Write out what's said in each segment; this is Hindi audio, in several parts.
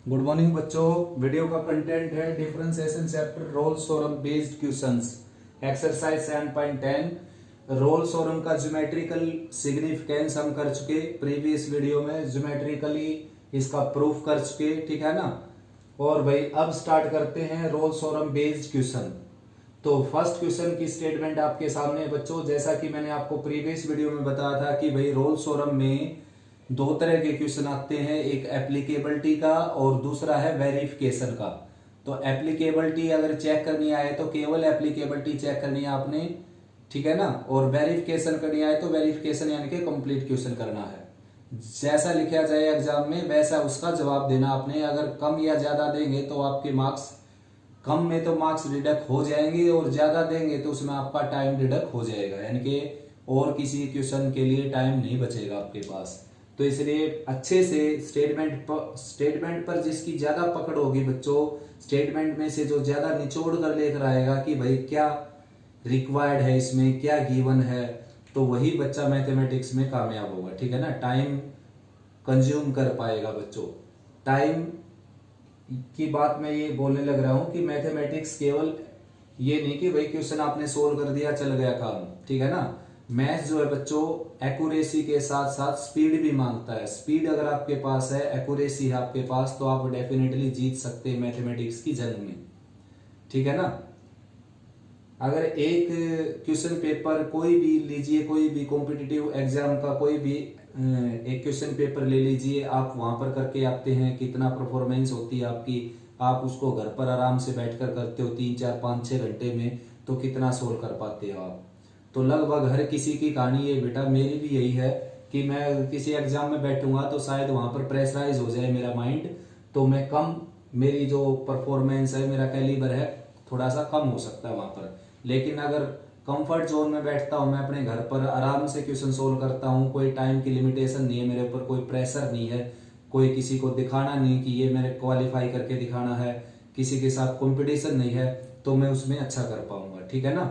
गुड मॉर्निंग बच्चों। वीडियो का कंटेंट है differentiation chapter Rolle's theorem based questions exercise 7.10। Rolle's theorem का ज्योमेट्रिकल सिग्निफिकेंस हम कर चुके प्रीवियस वीडियो में, ज्योमेट्रिकली इसका प्रूफ कर चुके, ठीक है ना। और भाई अब स्टार्ट करते हैं रोल्स थ्योरम बेस्ड क्वेश्चन। तो फर्स्ट क्वेश्चन की स्टेटमेंट आपके सामने है बच्चों। जैसा कि मैंने आपको प्रीवियस वीडियो में बताया था कि भाई रोल्स थ्योरम में दो तरह के क्वेश्चन आते हैं, एक एप्लीकेबिलिटी का और दूसरा है वेरिफिकेशन का। तो एप्लीकेबिलिटी अगर चेक करनी आए तो केवल एप्लीकेबिलिटी चेक करनी है आपने, ठीक है ना। और वेरिफिकेशन करनी आए तो वेरिफिकेशन यानी कि कंप्लीट क्वेश्चन करना है। जैसा लिखा जाए एग्जाम में वैसा उसका जवाब देना आपने। अगर कम या ज्यादा देंगे तो आपके मार्क्स, कम में तो मार्क्स डिडक्ट हो जाएंगे और ज्यादा देंगे तो उसमें आपका टाइम डिडक्ट हो जाएगा, यानी कि और किसी क्वेश्चन के लिए टाइम नहीं बचेगा आपके पास। तो इसलिए अच्छे से स्टेटमेंट पर जिसकी ज्यादा पकड़ होगी बच्चों, स्टेटमेंट में से जो ज्यादा निचोड़ कर लेकर आएगा कि भाई क्या रिक्वायर्ड है, इसमें क्या गिवन है, तो वही बच्चा मैथमेटिक्स में कामयाब होगा, ठीक है ना। टाइम कंज्यूम कर पाएगा बच्चों। टाइम की बात मैं ये बोलने लग रहा हूं कि मैथमेटिक्स केवल ये नहीं कि भाई क्वेश्चन आपने सोल्व कर दिया चल गया काम, ठीक है ना। मैथ्स जो है बच्चों एक्यूरेसी के साथ साथ स्पीड भी मांगता है। स्पीड अगर आपके पास है, एक्यूरेसी है आपके पास, तो आप डेफिनेटली जीत सकते हैं मैथमेटिक्स की जंग में, ठीक है ना। अगर एक क्वेश्चन पेपर कोई भी लीजिए, कोई भी कॉम्पिटिटिव एग्जाम का कोई भी एक क्वेश्चन पेपर ले लीजिए, आप वहां पर करके आते हैं, कितना परफॉर्मेंस होती है आपकी, आप उसको घर पर आराम से बैठकर करते हो 3 4 5 6 घंटे में, तो कितना सोल्व कर पाते हो आप। तो लगभग हर किसी की कहानी ये बेटा, मेरी भी यही है कि मैं किसी एग्जाम में बैठूंगा तो शायद वहां पर प्रेशराइज हो जाए मेरा माइंड, तो मैं कम, मेरी जो परफॉर्मेंस है, मेरा कैलिबर है, थोड़ा सा कम हो सकता है वहां पर। लेकिन अगर कंफर्ट जोन में बैठता हूं, मैं अपने घर पर आराम से क्वेश्चन सोल्व करता हूं, कोई टाइम की लिमिटेशन नहीं है मेरे ऊपर, कोई प्रेशर नहीं है, कोई किसी को दिखाना नहीं कि ये मेरे क्वालिफाई करके दिखाना है, किसी के साथ कंपटीशन नहीं है, तो मैं उसमें अच्छा कर पाऊंगा, ठीक है ना।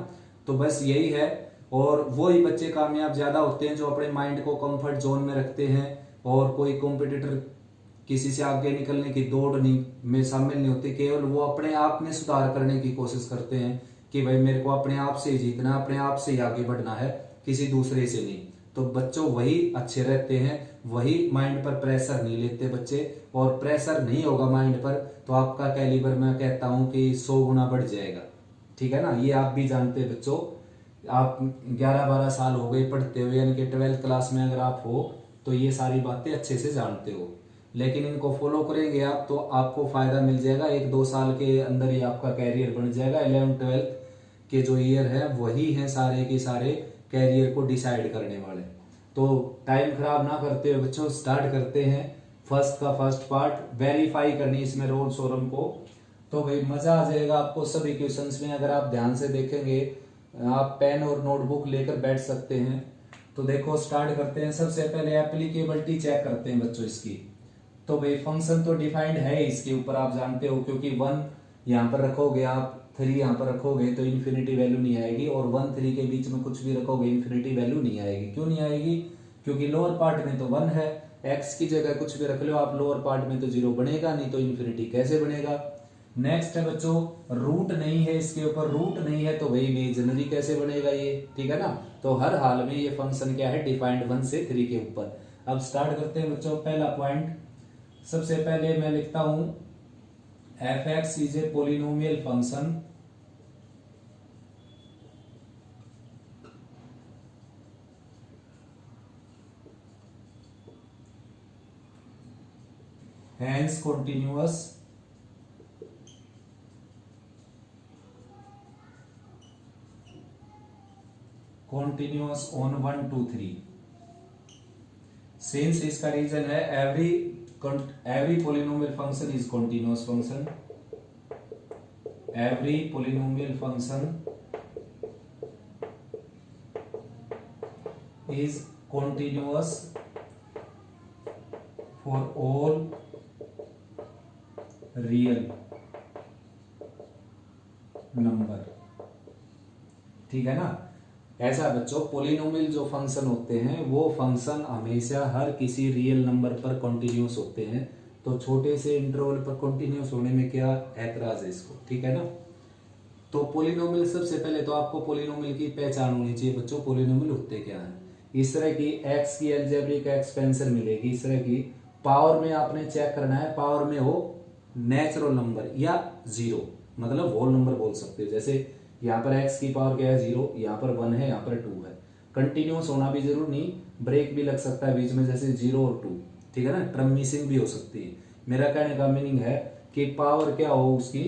तो बस यही है। और वो ही बच्चे कामयाब ज्यादा होते हैं जो अपने माइंड को कंफर्ट जोन में रखते हैं और कोई कॉम्पिटिटर किसी से आगे निकलने की दौड़ नहीं में शामिल नहीं होते, केवल वो अपने आप में सुधार करने की कोशिश करते हैं कि भाई मेरे को अपने आप से ही जीतना, अपने आप से ही आगे बढ़ना है, किसी दूसरे से नहीं। तो बच्चों वही अच्छे रहते हैं, वही माइंड पर प्रेशर नहीं लेते बच्चे, और प्रेशर नहीं होगा माइंड पर तो आपका कैलिबर मैं कहता हूं कि 100 गुना बढ़ जाएगा, ठीक है ना। ये आप भी जानते हैं बच्चों, आप 11 12 साल हो गए पढ़ते हुए, यानी कि 12th क्लास में अगर आप हो तो ये सारी बातें अच्छे से जानते हो। लेकिन इनको फॉलो करेंगे आप तो आपको फायदा मिल जाएगा, 1 2 साल के अंदर ही आपका कैरियर बन जाएगा। 11th 12th के जो ईयर है वही है सारे के सारे कैरियर को डिसाइड करने वाले। तो टाइम खराब ना करते हुए बच्चों स्टार्ट करते हैं फर्स्ट का फर्स्ट पार्ट। वेरीफाई करनी इसमें रोल्स थ्योरम को, तो भाई मजा आ जाएगा आपको सभी क्वेश्चंस में। अगर आप ध्यान से देखेंगे, आप पेन और नोटबुक लेकर बैठ सकते हैं। तो देखो स्टार्ट करते हैं। सबसे पहले एप्लीकेबिलिटी चेक करते हैं बच्चों इसकी। तो भाई फंक्शन तो डिफाइंड है इसके ऊपर, आप जानते हो, क्योंकि 1 यहाँ पर रखोगे आप, 3 यहाँ पर रखोगे तो इन्फिनिटी वैल्यू नहीं आएगी, और 1 3 के बीच में कुछ भी रखोगे इन्फिनिटी वैल्यू नहीं आएगी। क्यों नहीं आएगी? क्योंकि लोअर पार्ट में तो 1 है, एक्स की जगह कुछ भी रख लो आप लोअर पार्ट में तो 0 बनेगा नहीं, तो इन्फिनिटी कैसे बनेगा। नेक्स्ट है बच्चों रूट नहीं है इसके ऊपर, रूट नहीं है तो वही इमेजिनरी कैसे बनेगा ये, ठीक है ना। तो हर हाल में ये फंक्शन क्या है, डिफाइंड 1 से 3 के ऊपर। अब स्टार्ट करते हैं बच्चों। पहला पॉइंट, सबसे पहले मैं लिखता हूं F X is a polynomial function hence continuous on 1 2 3। Since इसका रीजन है every polynomial function is continuous function, every polynomial function is continuous for all real number, ठीक है ना। ऐसा बच्चों पोलिनोमियल जो फंक्शन होते हैं वो फंक्शन हमेशा हर किसी रियल नंबर पर कॉन्टिन्यूस होते हैं, तो छोटे से इंटरवल पर कंटिन्यूस होने में क्या ऐतराज है इसको, ठीक है ना। तो पोलिनोमियल, सबसे पहले तो आपको पोलिनोमियल की पहचान होनी चाहिए बच्चों, पोलिनोमियल होते क्या है। इस तरह की एक्स की अलजेब्रिक एक्सपेंशन मिलेगी, इस तरह की पावर में आपने चेक करना है, पावर में हो नेचुरल नंबर या जीरो, मतलब होल नंबर बोल सकते हो। जैसे यहाँ पर एक्स की पावर क्या है 0, यहाँ पर 1 है, यहाँ पर 2 है। कंटिन्यूस होना भी जरूरी नहीं, ब्रेक भी लग सकता है बीच में, जैसे 0 और 2, ठीक है ना, टर्म मिसिंग भी हो सकती है। मेरा कहने का मीनिंग है कि पावर क्या हो उसकी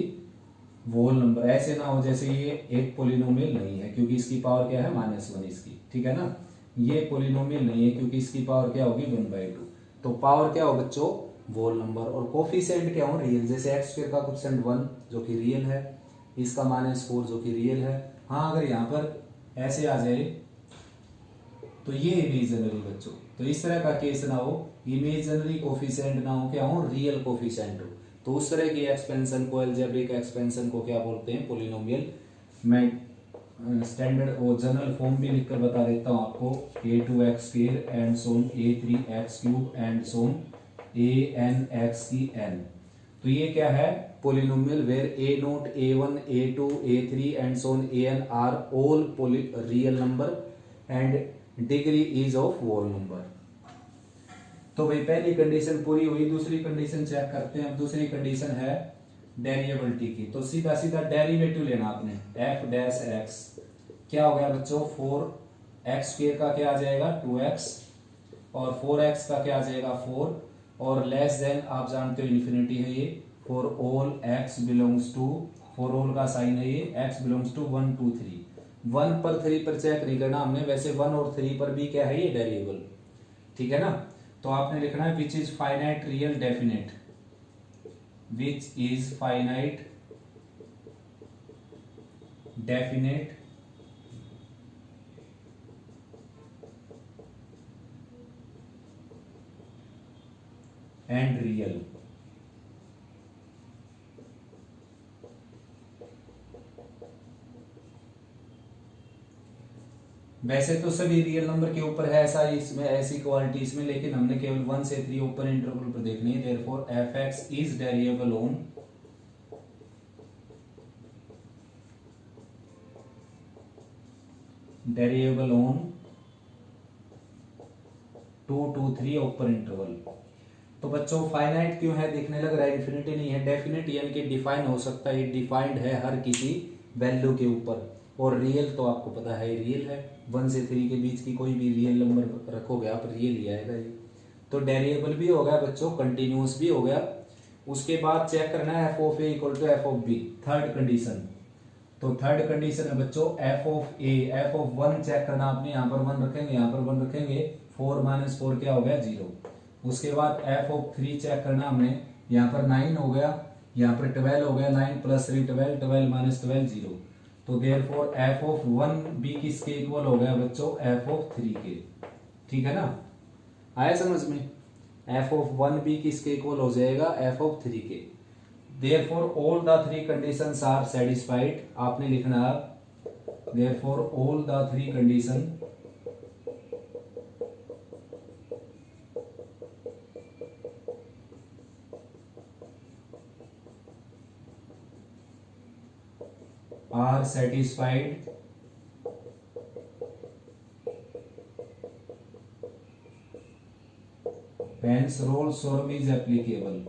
होल नंबर, ऐसे ना हो जैसे ये एक पोलिनोमियल नहीं है क्योंकि इसकी पावर क्या है -1 इसकी, ठीक है ना। ये पोलिनोमियल नहीं है क्योंकि इसकी पावर क्या होगी 1/2। तो पावर क्या हो बच्चों, होल नंबर। और कोफिशिएंट क्या हो, रियल। जैसे x² का कोफिशिएंट 1 जो कि रियल है, इसका -4 जो कि रियल है। हाँ, अगर यहाँ पर ऐसे आ जाए तो ये इमेजिनरी बच्चों, तो इस तरह का केस ना हो, इमेजिनरी कोफिशिएंट ना हो, क्या हो, रियल कोफिशिएंट हो। तो उस तरह की एक्सपेंशन को, अलजेब्रिक एक्सपेंशन को क्या बोलते हैं, पोलिनोमियल। मैं स्टैंडर्ड और जनरल फॉर्म भी लिखकर बता देता हूं आपको, a2x² and Son a3x³ and Son an(x)n। तो ये क्या है, polynomial where a0, a1, a2, a3 and so on an are all real number and degree is of whole number. तो भाई पहली कंडीशन पूरी हुई, दूसरी कंडीशन चेक करते हैं। अब दूसरी कंडीशन है डेरिवेबिलिटी की। तो सीधा सीधा डेरिवेटिव लेना आपने, f डैश x क्या हो गया बच्चों, 4x² का क्या आ जाएगा 2x, और 4x का क्या आ जाएगा 4, और लेस देन आप जानते हो इन्फिनिटी है ये, for all x belongs to, for all का साइन है ये, x बिलोंग्स टू 1 2 3। 1 पर 3 पर चेक नहीं करना हमने, वैसे 1 और 3 पर भी क्या है ये डेरिवेबल, ठीक है ना। तो आपने लिखना है which is finite real definite, which is finite definite and real. वैसे तो सभी रियल नंबर के ऊपर है ऐसा, इसमें ऐसी क्वालिटी इसमें, लेकिन हमने केवल 1 से 3 ओपन इंटरवल पर देखनी है। Therefore fx is derivable on derivable on 2 to 3 open interval. तो बच्चों फाइनाइट क्यों है, देखने लग रहा है इन्फिनिटी नहीं है, डेफिनेट यानी कि डिफाइन हो सकता है, डिफाइंड है हर किसी वैल्यू के ऊपर। और रियल तो आपको पता है रियल है, 1 से 3 के बीच की कोई भी रियल नंबर रखोगे आप, रियल ही आएगा ये। तो डेरिवेबल भी हो गया बच्चों, कंटिन्यूस भी हो गया। उसके बाद चेक करना है f of a equal to f of b, third condition. तो थर्ड कंडीशन है बच्चों f of a, f of 1 check करना आपने, यहाँ पर 1 रखेंगे, यहाँ पर 1 रखेंगे, 4 - 4 क्या हो गया 0। उसके बाद f ऑफ 3 चेक करना हमने, यहाँ पर 9 हो गया, यहाँ पर 12 हो गया, 9 + 3 12, 12 - 12 0। तो देयरफॉर f ऑफ 1 भी किसके इक्वल हो गया बच्चों, f ऑफ 3 के, ठीक है ना, आया समझ में। f ऑफ 1 भी किसके इक्वल हो जाएगा, f ऑफ 3 के। Therefore all the 3 conditions are satisfied, आपने लिखना है therefore all the 3 condition are satisfied hence Rolle's theorem is applicable।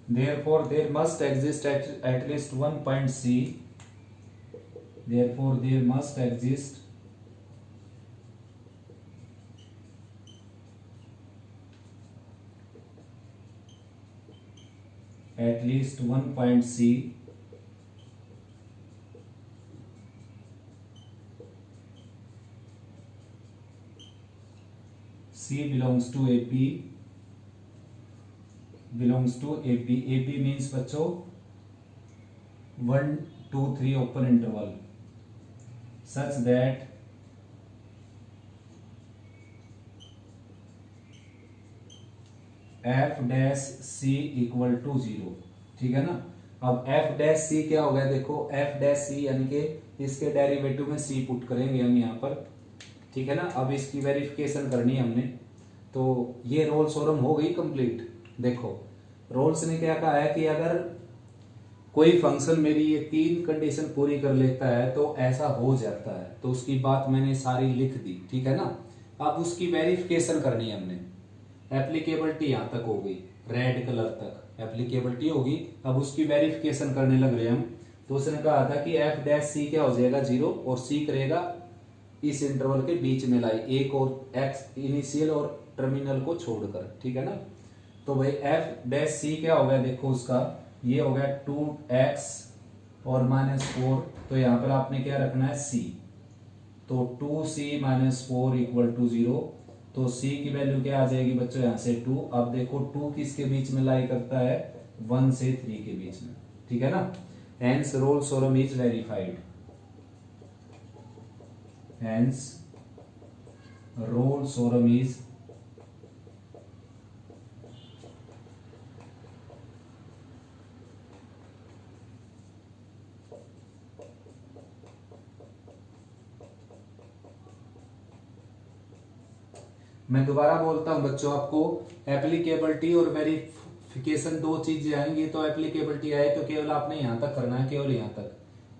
Therefore there must exist at least one point C, therefore there must exist at least one point C C belongs to AP, belongs to AP, AP means बच्चों 1 2 3 open interval, such that F dash C equal to 0, ठीक है ना। अब एफ डैश सी क्या हो गया, देखो एफ डैश सी यानी कि इसके डेरिवेटिव में सी पुट करेंगे हम यहाँ पर, ठीक है ना। अब इसकी वेरिफिकेशन करनी है हमने, तो ये रोल्स थ्योरम हो गई कंप्लीट। देखो रोल्स ने क्या कहा है कि अगर कोई फंक्शन मेरी ये 3 कंडीशन पूरी कर लेता है तो ऐसा हो जाता है, तो उसकी बात मैंने सारी लिख दी, ठीक है ना। अब उसकी वेरिफिकेशन करनी है हमने। एप्लीकेबिलिटी यहां तक हो गई, रेड कलर तक एप्लीकेबिलिटी होगी। अब उसकी वेरिफिकेशन करने लग रहे हम, तो उसने कहा था कि एफ डैश सी क्या हो जाएगा 0, और सी करेगा इस इंटरवल के बीच में लाई, एक और एक्स इनिशियल और टर्मिनल को छोड़कर, ठीक है ना। तो भाई एफ डैश सी क्या हो गया, देखो उसका ये हो गया 2x और -4, तो यहां पर आपने क्या रखना है c, तो 2c - 4 इक्वल टू 0। तो c की वैल्यू क्या आ जाएगी बच्चों, यहां से 2। अब देखो 2 किसके बीच में लाई करता है, 1 से 3 के बीच में, ठीक है ना। Hence Rolle's theorem is verified, hence Rolle's theorem is मैं दोबारा बोलता हूं बच्चों आपको, एप्लीकेबिलिटी और वेरिफिकेशन 2 चीजें आएंगी। तो एप्लीकेबिलिटी आए तो केवल आपने यहां तक करना है, केवल यहां तक,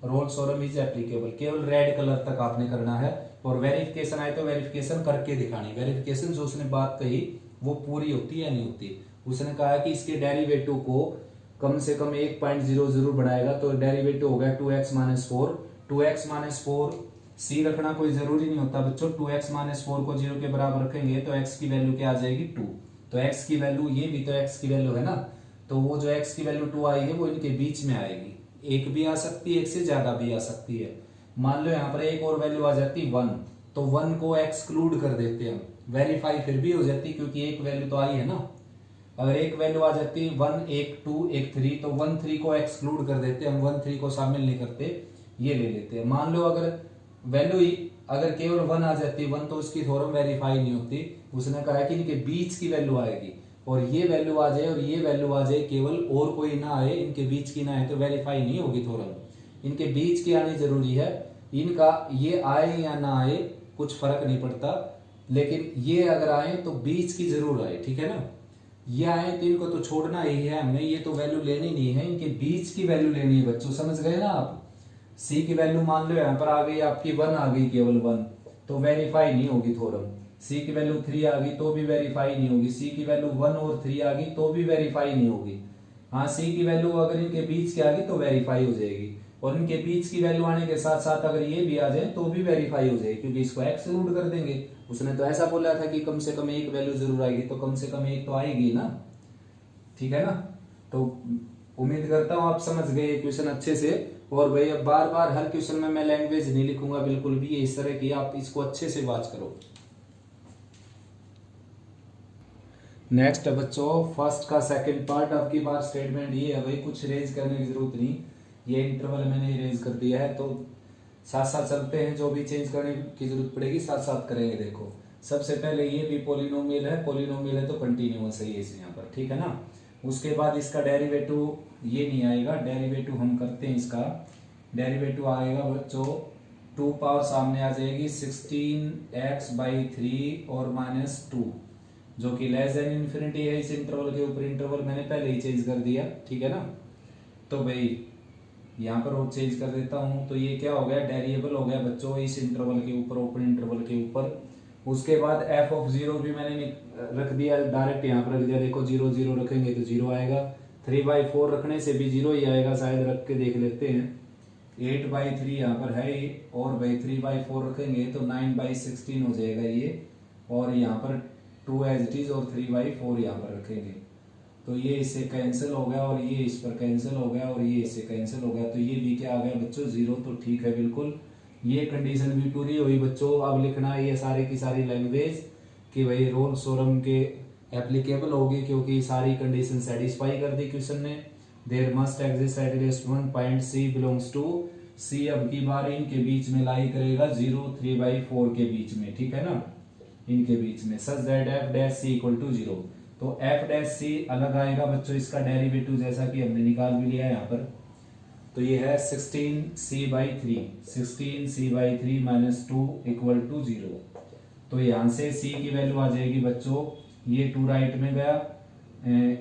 रोल्स थ्योरम इज एप्लीकेबल, केवल रेड कलर तक आपने करना है। और वेरिफिकेशन आए तो वेरिफिकेशन करके दिखानी। वेरिफिकेशन जो उसने बात कही वो पूरी होती है नहीं होती। उसने कहा कि इसके डेरिवेटिव को कम से कम 1 पॉइंट 0 जरूर बढ़ाएगा, तो डेरिवेटिव हो गया 2x - 4। 2x - 4 सी रखना कोई जरूरी नहीं होता बच्चों। 2x - 4 को 0 के बराबर रखेंगे तो x की वैल्यू क्या आ जाएगी 2। तो x की वैल्यू, ये भी तो x की वैल्यू है ना, तो वो जो x की वैल्यू 2 आई है वो इनके बीच में आएगी। एक भी आ सकती है, एक से ज्यादा भी आ सकती है। मान लो यहाँ पर एक और वैल्यू आ जाती 1, तो 1 को एक्सक्लूड कर देते हैं, वेरीफाई फिर भी हो जाती क्योंकि एक वैल्यू तो आई है ना। अगर एक वैल्यू आ जाती 1, एक 2, एक 3, तो 1 3 को एक्सक्लूड कर देते हैं हम, 1 3 को शामिल नहीं करते, ये ले लेते हैं। मान लो अगर वैल्यू अगर केवल 1 आ जाती 1, तो उसकी थ्योरम वेरीफाई नहीं होती। उसने कहा कि इनके बीच की वैल्यू आएगी, और ये वैल्यू आ जाए और ये वैल्यू आ जाए, केवल और कोई ना आए, इनके बीच की ना आए तो वेरीफाई नहीं होगी थ्योरम। इनके बीच की आनी जरूरी है। इनका ये आए या ना आए कुछ फर्क नहीं पड़ता, लेकिन ये अगर आए तो बीच की जरूर आए, ठीक है ना। ये आए तो इनको तो छोड़ना ही है हमने, ये तो वैल्यू लेनी नहीं है, इनके बीच की वैल्यू लेनी है बच्चों, समझ गए ना आप। सी की वैल्यू मान लो यहाँ पर आ गई आपकी 1 आ गई, केवल 1, तो वेरीफाई नहीं होगी थ्योरम। सी की वैल्यू 3 आ गई तो भी वेरीफाई नहीं होगी। सी की वैल्यू 1 और 3 आ गई तो भी वेरीफाई नहीं होगी। हाँ, सी की वैल्यू अगर इनके बीच की आ गई तो वेरीफाई हो जाएगी, और इनके बीच की वैल्यू आने के साथ साथ अगर ये भी आ जाए तो भी वेरीफाई हो जाएगी, क्योंकि इसको एक्सक्लूड कर देंगे। उसने तो ऐसा बोला था कि कम से कम एक वैल्यू जरूर आएगी, तो कम से कम एक तो आएगी ना, ठीक है ना। तो उम्मीद करता हूं आप समझ गए क्वेश्चन अच्छे से। और भाई अब बार बार हर क्वेश्चन में मैं लैंग्वेज नहीं लिखूंगा बिल्कुल भी, इस तरह की आप इसको अच्छे से वॉच करो। नेक्स्ट है बच्चों फर्स्ट का सेकंड पार्ट। अब की बार स्टेटमेंट ये है भाई, कुछ रेज करने की जरूरत नहीं, ये इंटरवल मैंने इरेज कर दिया है, तो साथ साथ चलते हैं, जो भी चेंज करने की जरूरत पड़ेगी साथ साथ करेंगे। देखो सबसे पहले ये भी पॉलिनोमियल है, पॉलिनोमियल है तो कंटिन्यूअस है ये यहाँ पर, ठीक है ना। उसके बाद इसका डेरिवेटिव ये नहीं आएगा, डेरिवेटिव हम करते हैं, इसका डेरिवेटिव आएगा बच्चों 2 पावर सामने आ जाएगी 16x/3 और -2, जो कि लेस देन इन्फिनिटी है इस इंटरवल के ऊपर। इंटरवल मैंने पहले ही चेंज कर दिया, ठीक है ना। तो भाई यहाँ पर और चेंज कर देता हूँ, तो ये क्या हो गया, डेरिएबल हो गया बच्चों इस इंटरवल के ऊपर, ओपन इंटरवल के ऊपर। उसके बाद f(0) भी मैंने रख दिया, डायरेक्ट यहाँ पर रख दिया। देखो 0 0 रखेंगे तो 0 आएगा, 3/4 रखने से भी 0 ही आएगा, शायद रख के देख लेते हैं। 8/3 यहाँ पर है ही, और भाई 3/4 रखेंगे तो 9/16 हो जाएगा ये, और यहाँ पर 2 एज इट इज, और 3/4 यहाँ पर रखेंगे तो ये इससे कैंसिल हो गया, और ये इस पर कैंसिल हो गया, और ये इससे कैंसिल हो गया, तो ये भी क्या आ गया बच्चों 0। तो ठीक है बिल्कुल, ये कंडीशन भी पूरी हुई बच्चों। अब लिखना है ये सारी की सारी लैंग्वेज कि भाई रोल्स थ्योरम के एप्लीकेबल होगी, क्योंकि सारी कंडीशन सेटिस्फाई कर दी क्वेश्चन ने। There must exist at least one point C belongs to C. अब की बार इनके बीच में लाई करेगा 0 3/4 के बीच में, ठीक है ना, इनके बीच में, such that f dash c equal to 0। तो एफ डैश सी अलग आएगा बच्चों, इसका डेरिवेटिव जैसा कि हमने निकाल भी लिया है यहाँ पर। तो ये है 16c/3, 16c/3 minus 2 equal to 0। तो यहाँ से c की वैल्यू आ जाएगी बच्चों, ये 2 राइट में गया,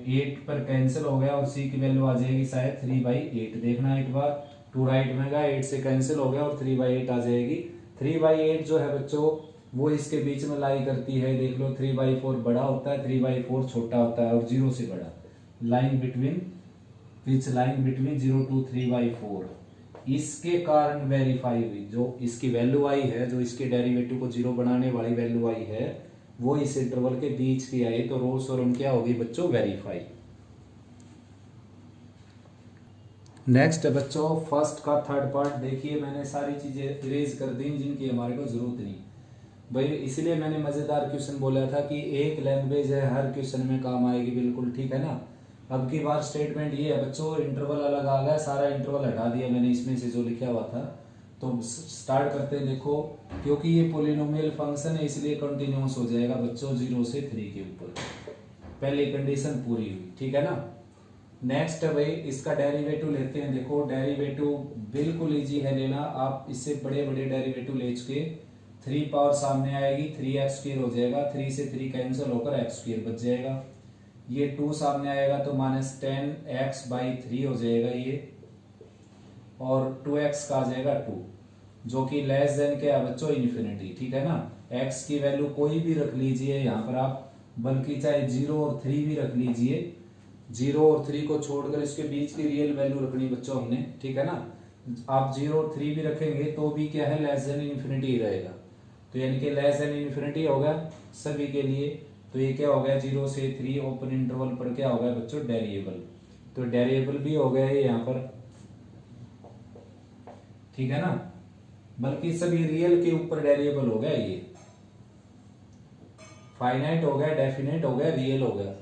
8 पर कैंसिल हो गया और c की वैल्यू आ जाएगी शायद 3/8। देखना एक बार, 2 राइट में गया, 8 से कैंसिल हो गया और 3/8 आ जाएगी। 3/8 जो है बच्चों वो इसके बीच में लाई करती है, देख लो 3/4 बड़ा होता है, 3/4 छोटा होता है और 0 से बड़ा। Line between which line between 0 to 3/4, इसके कारण वेरीफाई हुई। जो इसकी वैल्यू आई है, जो इसके डेरिवेटिव को 0 बनाने वाली वैल्यू आई है, वो इस इंटरवल के बीच की आई, तो रोल्स थ्योरम क्या होगी बच्चों, वेरीफाई। नेक्स्ट है बच्चों फर्स्ट का थर्ड पार्ट। देखिए मैंने सारी चीजें इरेज कर दी जिनकी हमारे को जरूरत नहीं भाई, इसलिए मैंने मजेदार क्वेश्चन बोला था कि एक लैंग्वेज है, हर क्वेश्चन में काम आएगी, बिल्कुल ठीक है ना। अब की बार स्टेटमेंट ये है बच्चों, इंटरवल अलग आ गया, सारा इंटरवल हटा दिया मैंने इसमें से जो लिखा हुआ था। तो स्टार्ट करते हैं। देखो क्योंकि ये पोलिनोमियल फंक्शन है इसलिए कंटिन्यूअस हो जाएगा बच्चों 0 से 3 के ऊपर। पहली कंडीशन पूरी हुई, ठीक है ना। नेक्स्ट है भाई इसका डेरिवेटिव लेते हैं। देखो डेरिवेटिव बिल्कुल इजी है लेना, आप इससे बड़े बड़े डेरिवेटिव ले चुके। 3 पावर सामने आएगी, 3x² हो जाएगा, 3 से 3 कैंसिल होकर x² बच जाएगा। ये 2 सामने आएगा तो -10x/3 हो जाएगा ये, और 2x का आ जाएगा 2, जो कि लेस देन क्या है बच्चों, इन्फिनिटी, ठीक है ना। x की वैल्यू कोई भी रख लीजिए यहाँ पर आप, बल्कि चाहे 0 और 3 भी रख लीजिए। 0 और 3 को छोड़कर इसके बीच की रियल वैल्यू रखनी बच्चों हमने, ठीक है ना। आप 0 और 3 भी रखेंगे तो भी क्या है, लेस देन इन्फिनिटी ही रहेगा। तो यानी कि लेस देन इन्फिनिटी होगा सभी के लिए। तो ये क्या हो गया, 0 से 3 ओपन इंटरवल पर क्या हो गया बच्चों, डेरिएबल। तो डेरिएबल भी हो गया है यहाँ पर, ठीक है ना। बल्कि सभी रियल के ऊपर डेरिएबल हो गया, ये फाइनाइट हो गया, डेफिनेट हो गया, रियल हो गया,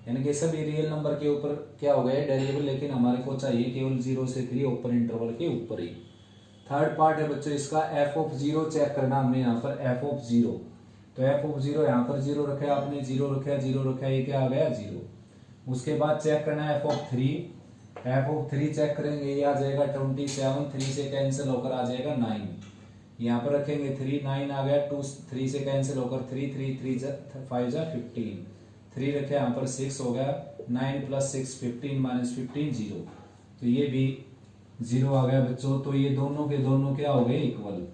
यानी कि सभी रियल नंबर के ऊपर क्या हो गया डेरिएबल। लेकिन हमारे को चाहिए केवल 0 से 3 ओपन इंटरवल के ऊपर ही। थर्ड पार्ट है बच्चों इसका f(0) चेक करना हमने यहाँ पर f(0). तो f(0) यहाँ पर 0 रखा है आपने, 0 रखा है, 0 रखा है, ये क्या आ गया 0। उसके बाद चेक करना है f(3). f(3) चेक करेंगे, ये आ जाएगा 27, 3 से कैंसिल होकर आ जाएगा 9। यहाँ पर रखेंगे 3, 9 आ गया, 2 3 से कैंसिल होकर 3, 3 3 5 15, 3 रखे यहाँ पर 6 हो गया, 9 + 6 15 -15 0। तो ये भी 0 आ गया बच्चों। तो ये दोनों के दोनों क्या हो गए, equal.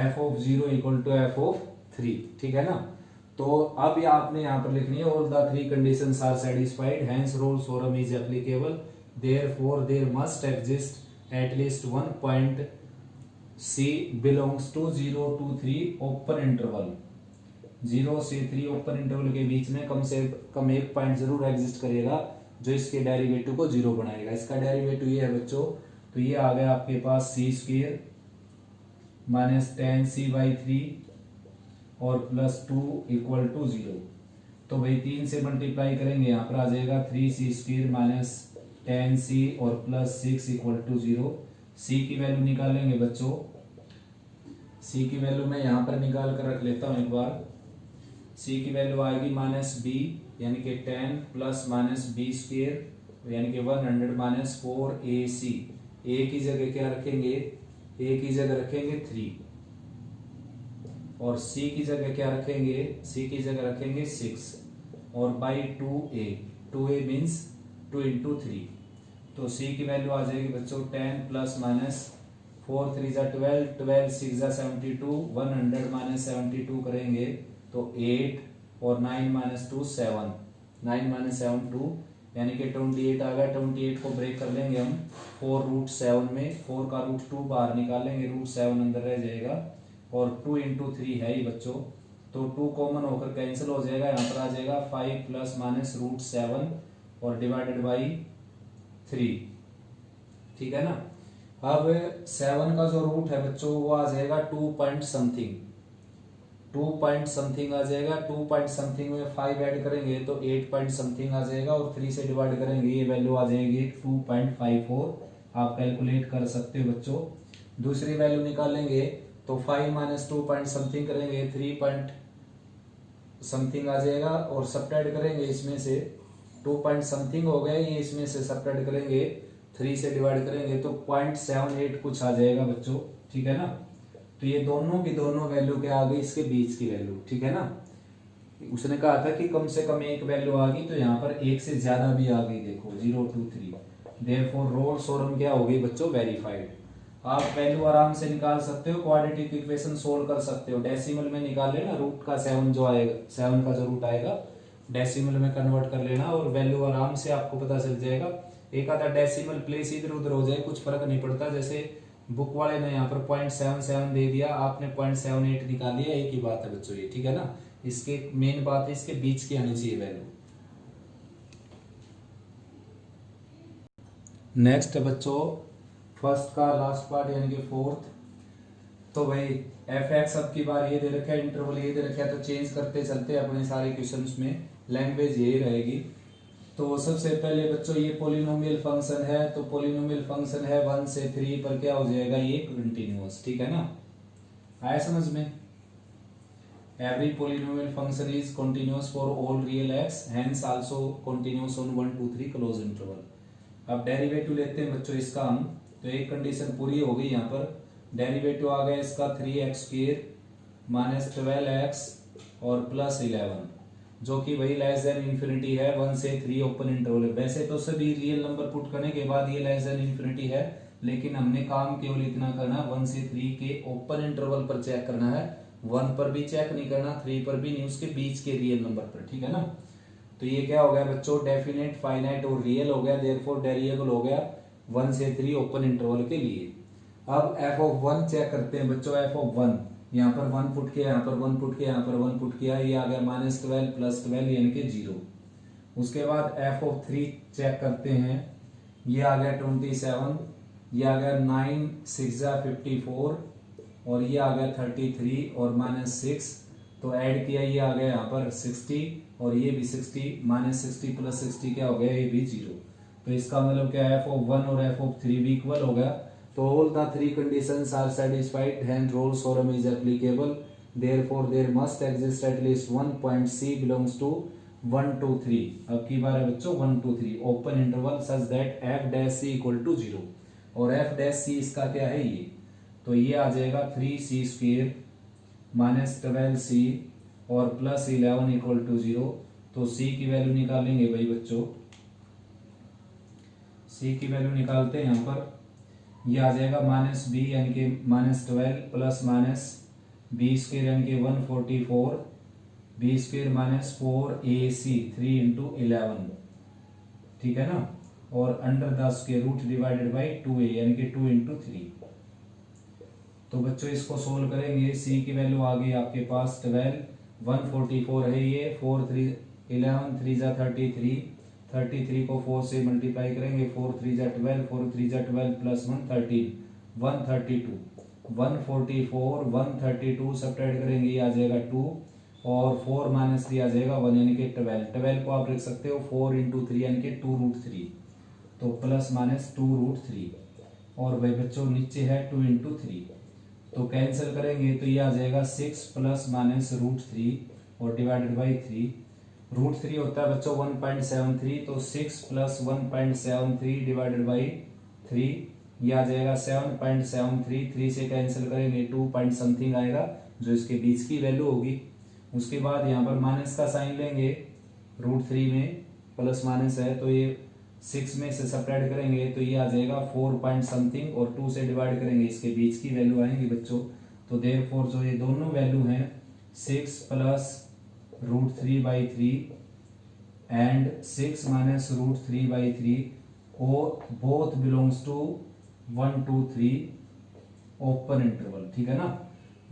f(0) equal to f(3), ठीक है ना। तो अब ये आपने यहाँ पर लिखनी है, all the 3 conditions are satisfied, hence Rolle's theorem is applicable, therefore there must exist at least one point C belongs to 0 to 3 open interval. 0 से 3 ओपन इंटरवल के बीच में कम से कम एक पॉइंट जरूर एग्जिस्ट करेगा जो इसके डेरिवेटिव को 0 बनाएगा। इसका डेरिवेटिव ये है बच्चों, तो ये आ गया आपके पास c² -10c/3 और +2 इक्वल टू 0। तो भाई 3 से मल्टीप्लाई करेंगे, यहाँ पर आ जाएगा 3c² -10c और +6 इक्वल टू 0। c की वैल्यू निकालेंगे बच्चों, c की वैल्यू मैं यहाँ पर निकाल कर रख लेता हूँ एक बार। c की वैल्यू आएगी -b यानी कि 10 + -b² यानी कि 100 -4ac। a की जगह क्या रखेंगे, a की जगह रखेंगे 3 और c की जगह क्या रखेंगे, c की जगह रखेंगे 6 और बाई 2a। 2a means 2 × 3। तो c की वैल्यू आ जाएगी बच्चों 10 ± 4 3 12, 12 6 72, 100 72 करेंगे तो 8 और 9 - 2 7, 9 - 7 2 यानी कि 28 आ गया। 28 को ब्रेक कर लेंगे हम 4√7 में, 4 का √2 बाहर निकालेंगे, √7 अंदर रह जाएगा और 2 × 3 है ही बच्चों, तो 2 कॉमन होकर कैंसिल हो जाएगा। यहाँ पर आ जाएगा 5 ± √7 और डिवाइडेड बाई 3, ठीक है ना। अब 7 का जो रूट है बच्चों वो आ जाएगा 2 पॉइंट समथिंग, 2 पॉइंट समथिंग आ जाएगा। 2 पॉइंट समथिंग में 5 ऐड करेंगे तो 8 पॉइंट समथिंग आ जाएगा और 3 से डिवाइड करेंगे, ये वैल्यू आ जाएगी 2.54। आप कैलकुलेट कर सकते हो बच्चों। दूसरी वैल्यू निकालेंगे तो 5 - 2 पॉइंट समथिंग करेंगे, समथिंग आ जाएगा और सब्ट्रैक्ट करेंगे इसमें से 2 पॉइंट समथिंग हो गया, ये इसमें से सब्ट्रैक्ट करेंगे 3 से डिवाइड करेंगे तो 0.78 कुछ आ जाएगा बच्चों, ठीक है ना। तो ये दोनों की दोनों वैल्यू क्या आ गई, इसके बीच की वैल्यू, ठीक है ना। उसने कहा था कि कम से कम एक वैल्यू आ गई, तो यहाँ पर एक से ज्यादा भी आ गई, देखो 0, 2, 3। देयरफॉर रोल्स थ्योरम क्या हो गई बच्चों, वेरीफाइड। आप वैल्यू आराम से निकाल सकते हो, क्वाड्रेटिक इक्वेशन सोल्व कर सकते हो। डेसिमल में निकाल लेना, रूट का 7 जो आएगा, 7 का जो रूट आएगा डेसिमल में कन्वर्ट कर लेना और वैल्यू आराम से आपको पता चल जाएगा। एक आधा डेसिमल प्लेस इधर उधर हो जाए कुछ फर्क नहीं पड़ता, जैसे बुक वाले ने यहाँ पर 0.77 दे दिया, आपने 0.78 निकाल लिया, एक ही बात है बच्चों ये, ठीक है ना। इसके मेन बात है इसके बीच की आनी चाहिए वैल्यू। नेक्स्ट बच्चों फर्स्ट का लास्ट पार्ट यानी कि फोर्थ। तो भाई एफ एक्स अब की बार ये दे रखा है, इंटरवल ये दे रखा है, तो चेंज करते चलते अपने सारे क्वेश्चंस में लैंग्वेज ये रहेगी। तो सबसे पहले बच्चों ये पोलिनोमियल फंक्शन है, तो पोलिनोमियल फंक्शन है 1 से 3 पर क्या हो जाएगा, ये कंटिन्यूअस, ठीक है ना। आया समझ में। Every polynomial function is continuous for all real x, hence also continuous on 1, 2, 3 close interval। अब डेरिवेटिव लेते हैं बच्चों इसका हम, तो एक कंडीशन पूरी हो गई यहाँ पर। डेरिवेटिव आ गया इसका 3x स्क्वायर माइनस 12x और प्लस 11, जो कि वही लेस देन इंफिनिटी है, 1 से 3 ओपन इंटरवल है। वैसे तो सभी रियल नंबर पुट करने के बाद ये लेस देन इंफिनिटी है, लेकिन हमने काम केवल इतना करना 1 से 3 के ओपन इंटरवल पर चेक करना है, 1 पर भी चेक नहीं करना, 3 पर भी नहीं, उसके बीच के रियल नंबर पर, ठीक है ना। तो ये क्या हो गया बच्चों, डेफिनेट, फाइनाइट और रियल हो गया, देयरफॉर वेरिएबल हो गया 1 से 3 ओपन इंटरवल के लिए। अब एफ ऑफ 1 चेक करते हैं बच्चों। एफ ऑफ 1 यहाँ पर 1 पुट किया, यहाँ पर 1 पुट किया, यहाँ पर 1 पुट किया, ये आ गया -12 प्लस 12 यानी कि 0। उसके बाद एफ ऑफ 3 चेक करते हैं, ये आ गया 27, ये आ गया 9 6 54 और ये आ गया 33 और -6, तो ऐड किया, ये आ गया यहाँ पर 60 और ये भी 60, -60 प्लस 60 क्या हो गया, ये भी 0। तो इसका मतलब क्या है, एफ ऑफ 1 और एफ ऑफ 3 भी इक्वल हो गया। तो all the 3 conditions are satisfied, hence Rolle's theorem is applicable, therefore there must exist at least one point C belongs to 1 2 3। अब की बार है बच्चों 1 2 3 open interval such that F dash C equal to 0, और एफ डैश सी इसका क्या है ये, तो ये आ जाएगा 3c स्क्वायर माइनस 12c और प्लस 11 इक्वल टू 0। तो c की वैल्यू निकालेंगे भाई बच्चों, c की वैल्यू निकालते हैं यहाँ पर, ये आ जाएगा -b यानी कि -12 प्लस माइनस b स्क्वायर यानी कि 144, b square minus 4ac 3 into 11, ठीक है ना, और under the square root divided by 2a यानी कि 2 इंटू 3। तो बच्चों इसको सोल्व करेंगे, c की वैल्यू आ गई आपके पास 12, 144 है ये, 4 3 11 3 जा 33, 33 को 4 से मल्टीप्लाई करेंगे, 4 3 जा 12, 4 3 जा 12 प्लस 1 13, 132, 144 132 सब्ट्रैक्ट करेंगे, ये आ जाएगा 2 और 4 माइनस 3 आ जाएगा 1 यानी कि 12। 12 को आप लिख सकते हो 4 इंटू 3 यानी कि 2 रूट 3, तो प्लस माइनस 2 रूट 3, और भाई बच्चों नीचे है 2 इंटू 3, तो कैंसिल करेंगे तो ये आ जाएगा 6 प्लस माइनस रूट 3 और डिवाइडेड बाई 3। रूट 3 होता है बच्चों 1.73, तो 6 प्लस 1.73 डिवाइडेड बाई 3, ये आ जाएगा 7.73। 3 से कैंसिल करेंगे 2 पॉइंट समथिंग आएगा जो इसके बीच की वैल्यू होगी। उसके बाद यहाँ पर माइनस का साइन लेंगे, रूट 3 में प्लस माइनस है, तो ये 6 में से सब्ट्रैक्ट करेंगे तो ये आ जाएगा 4 पॉइंट समथिंग, और 2 से डिवाइड करेंगे इसके बीच की वैल्यू आएंगी बच्चों। तो देयरफॉर जो ये दोनों वैल्यू हैं 6 plus root 3 by 3 and 6 minus root 3 by 3 और both belongs to 1 2 3 open interval, ठीक है ना।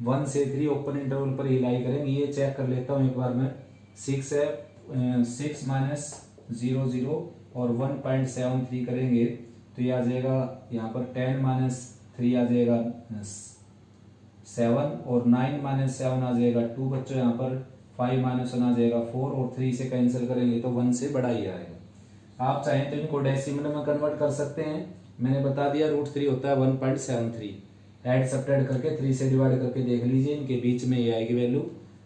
1 से 3 ओपन इंटरवल पर ही लाई करेंगे। ये चेक कर लेता हूँ एक बार मैं, 6 है, 6 माइनस 0 0 और 1.73 करेंगे तो ये आ जाएगा यहाँ पर 10 माइनस 3 आ जाएगा 7 और 9 माइनस 7 आ जाएगा 2 बच्चों, यहाँ पर 5 माइनस 1 आ जाएगा 4 और 3 से कैंसिल करेंगे तो 1 से बड़ा ही आएगा। आप चाहें तो इनको डेसिमल में कन्वर्ट कर सकते हैं, मैंने बता दिया रूट 3 होता है 1.73, ऐड सब्ट्रैक्ट करके 3 से डिवाइड करके देख लीजिए, इनके बीच में ये आएगी value.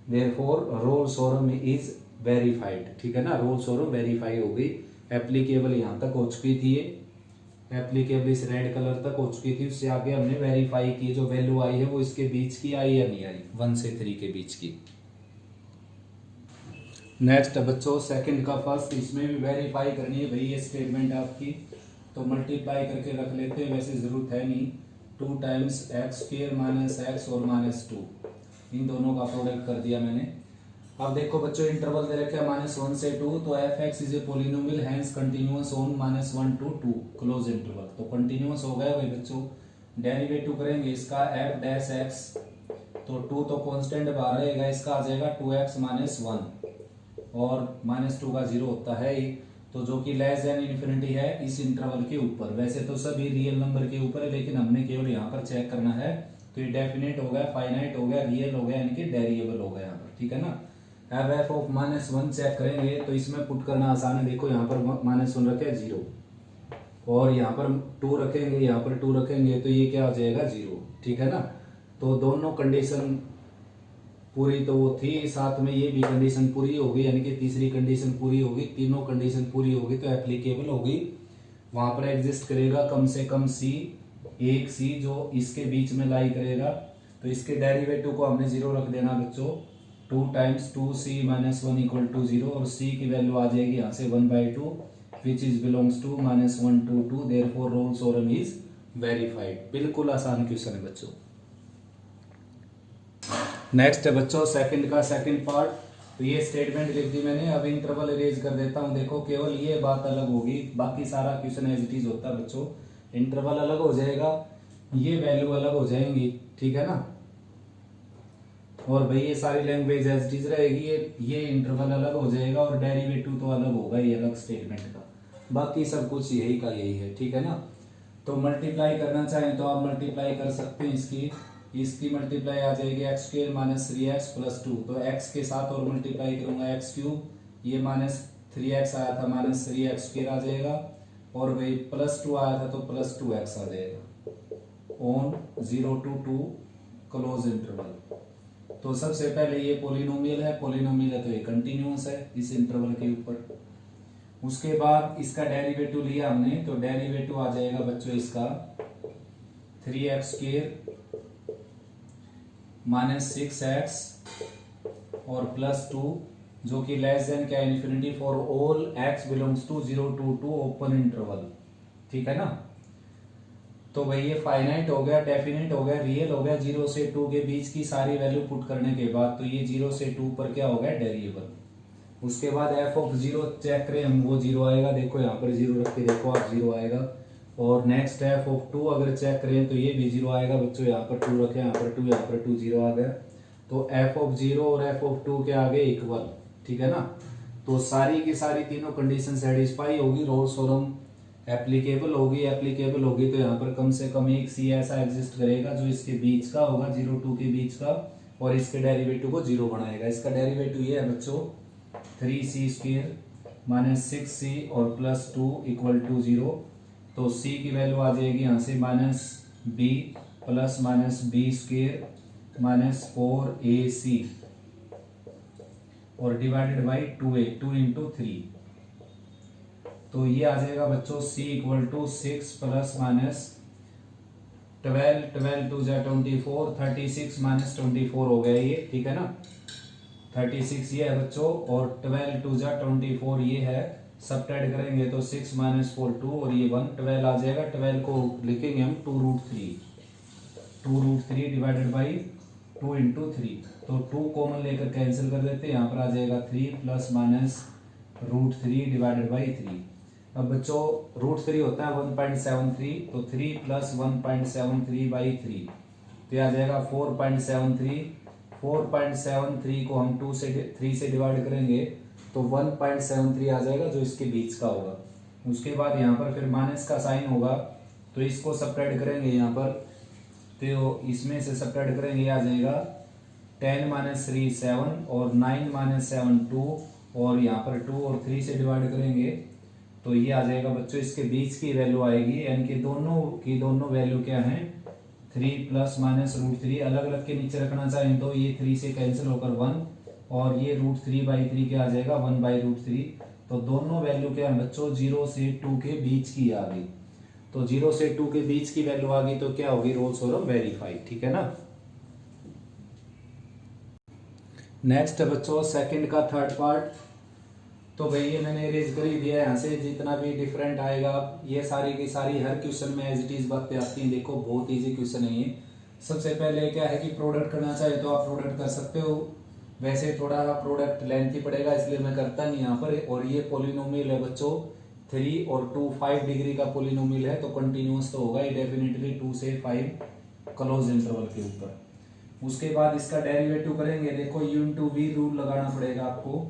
Therefore Rolle's theorem is verified. ठीक है ना, रोल्स थ्योरम वेरीफाई हो गई। एप्लीकेबल यहाँ तक हो चुकी थी, ये एप्लीकेबल इस रेड कलर तक हो चुकी थी। उससे आगे हमने वेरीफाई की, जो वैल्यू आई है वो इसके बीच की आई या नहीं आई, 1 से 3 के बीच की। नेक्स्ट बच्चों सेकंड का फर्स्ट, इसमें भी वेरीफाई करनी है भाई ये स्टेटमेंट आपकी, तो मल्टीप्लाई करके रख लेते हैं, वैसे जरूरत है नहीं। 2 times x square minus x और -2, इन दोनों का प्रोडक्ट कर दिया मैंने। अब देखो बच्चों इंटरवल दे रखे हैं -1 से 2, तो F X is a polynomial hence continuous on -1 to 2 close interval. तो कंटिन्यूअस हो गया भाई बच्चों। डेरिवेटिव करेंगे इसका एफ डैश एक्स, तो 2 तो कांस्टेंट बाहर रहेगा, इसका आ जाएगा 2x - 1 और -2 का 0 होता है ही, तो जो कि लेस देन इन्फिनिटी है इस इंटरवल के ऊपर। वैसे तो सभी रियल नंबर के ऊपर है, लेकिन हमने केवल यहाँ पर चेक करना है। तो ये डेफिनेट हो गया, फाइनाइट हो गया, रियल हो गया, यानी कि डेरिएबल हो गया यहाँ पर। ठीक है ना। अब एफ ऑफ -1 चेक करेंगे तो इसमें पुट करना आसान है। देखो यहाँ पर -1 रखे 0 और यहाँ पर 2 रखेंगे, यहाँ पर 2 रखेंगे, तो ये क्या आ जाएगा 0। ठीक है ना। तो दोनों कंडीशन पूरी तो वो थी, साथ में ये भी कंडीशन पूरी होगी, यानी कि तीसरी कंडीशन पूरी होगी। तीनों कंडीशन पूरी होगी तो एप्लीकेबल होगी। वहां पर एग्जिस्ट करेगा कम से कम सी, एक सी जो इसके बीच में लाई करेगा। तो इसके डेरिवेटिव को हमने 0 रख देना बच्चों। 2 टाइम्स 2c - 1 = 0 और c की वैल्यू आ जाएगी यहाँ से 1/2 which is belongs to -1 to 2, therefore Rolle's theorem is verified. बिल्कुल आसान क्वेश्चन है बच्चों। नेक्स्ट है बच्चों सेकंड का सेकंड पार्ट। तो ये स्टेटमेंट लिख दी मैंने, अब इंटरवल इरेज कर देता हूँ। देखो केवल ये बात अलग होगी, बाकी सारा क्वेश्चन एज इट इज होता है बच्चों। इंटरवल अलग हो जाएगा, ये वैल्यू अलग हो जाएंगी। ठीक है ना। और भाई ये सारी लैंग्वेज एज इट इज रहेगी, ये इंटरवल अलग हो जाएगा और डेरिवेटिव तो अलग होगा, ये अलग स्टेटमेंट का। बाकी सब कुछ यही का यही है। ठीक है ना। तो मल्टीप्लाई करना चाहें तो आप मल्टीप्लाई कर सकते हैं, इसकी मल्टीप्लाई आ जाएगी x² - 3x + 2। तो x के साथ और मल्टीप्लाई करूंगा x3, ये -3x आया था -3x² आ जाएगा, और भाई +2 आया था तो +2x आ जाएगा ऑन 0 to 2 क्लोज इंटरवल। तो सबसे पहले ये पोलिनोमियल है, तो ये कंटिन्यूअस है इस इंटरवल के ऊपर। उसके बाद इसका डेरिवेटिव लिया हमने, तो डेरिवेटिव आ जाएगा बच्चों इसका 3x² - 6x और +2, जो कि लेस देन क्या infinity for all x belongs to 0 to 2 open interval. ठीक है ना। तो भाई ये फाइनाइट हो गया, डेफिनेट हो गया, रियल हो गया। 0 से 2 के बीच की सारी वैल्यू पुट करने के बाद तो ये 0 से 2 पर क्या हो गया डेरिएबल। उसके बाद f ऑफ 0 चेक करें हम, वो 0 आएगा। देखो यहाँ पर 0 रख के देखो आप, 0 आएगा। और नेक्स्ट f ऑफ 2 अगर चेक करें तो ये भी 0 आएगा बच्चों। यहाँ पर 2 रखे, यहाँ पर 2, यहाँ पर 2, 0 आ गया। तो f ऑफ 0 और f ऑफ 2 के आगे इक्वल। ठीक है ना। तो सारी की सारी तीनों कंडीशन सेटिस्फाई होगी, रोल्स थ्योरम एप्लीकेबल होगी तो यहाँ पर कम से कम एक सी ऐसा एग्जिस्ट करेगा जो इसके बीच का होगा, 0 2 के बीच का, और इसके डेरिवेटिव को 0 बनाएगा। इसका डेरिवेटिव ये है बच्चों 3c² - 6c और +2 = 0। तो c की वैल्यू आ जाएगी यहाँ से -b + -b² - 4ac और डिवाइडेड बाई 2a, 2 × 3। तो ये आ जाएगा बच्चों c = 6 ± 12, 12 2 = 24, 36 - 24 हो गया ये। ठीक है ना। 36 ये है बच्चों, और 12 2 = 24 ये है। सबट्रैक्ट करेंगे तो 6 - 4 2 और ये 1, 12 आ जाएगा। 12 को लिखेंगे हम 2√3, 2√3 डिवाइडेड बाई 2 × 3। तो 2 कॉमन लेकर कैंसिल कर देते हैं, यहाँ पर आ जाएगा 3 ± √3 डिवाइडेड बाई 3। अब बच्चों √3 होता है 1.73, तो 3 + 1.73/3 तो यह आ जाएगा 4.73। 4.73 को हम 3 से डिवाइड करेंगे तो 1.73 आ जाएगा, जो इसके बीच का होगा। उसके बाद यहाँ पर फिर माइनस का साइन होगा, तो इसको सबट्रैक्ट करेंगे यहाँ पर, तो इसमें से सबट्रैक्ट करेंगे आ जाएगा 10 - 3 7 और 9 - 7 2, और यहाँ पर 2 और 3 से डिवाइड करेंगे तो ये आ जाएगा बच्चों इसके बीच की वैल्यू आएगी, यानी कि दोनों की दोनों वैल्यू क्या है 3 ± √3। अलग अलग के नीचे रखना चाहें तो ये 3 से कैंसिल होकर 1, और ये √3/3 क्या आ जाएगा 1/√3। तो दोनों वैल्यू क्या है बच्चों 0 से 2 के बीच की आ गई। तो 0 से 2 के बीच की वैल्यू आ गई तो क्या होगी रोल्स थ्योरम वेरीफाई। ठीक है ना। नेक्स्ट है बच्चों सेकंड का थर्ड पार्ट। तो भाई ये मैंने इरेज कर ही दिया है, यहाँ से जितना भी डिफरेंट आएगा ये सारी की सारी हर क्वेश्चन में एज इट इज बातें आती हैं। देखो बहुत इजी क्वेश्चन है ये। सबसे पहले क्या है कि प्रोडक्ट करना चाहे तो आप प्रोडक्ट कर सकते हो, वैसे थोड़ा प्रोडक्ट लेंथी पड़ेगा इसलिए मैं करता नहीं यहाँ पर। और ये पोलिनोमियल है बच्चों 3 और 2 5 डिग्री का पोलिनोमियल है, तो कंटिन्यूअस तो होगा ही डेफिनेटली 2 से 5 क्लोज इंटरवल के ऊपर। उसके बाद इसका डेरिवेटिव करेंगे। देखो u इंटू वी रूल लगाना पड़ेगा आपको।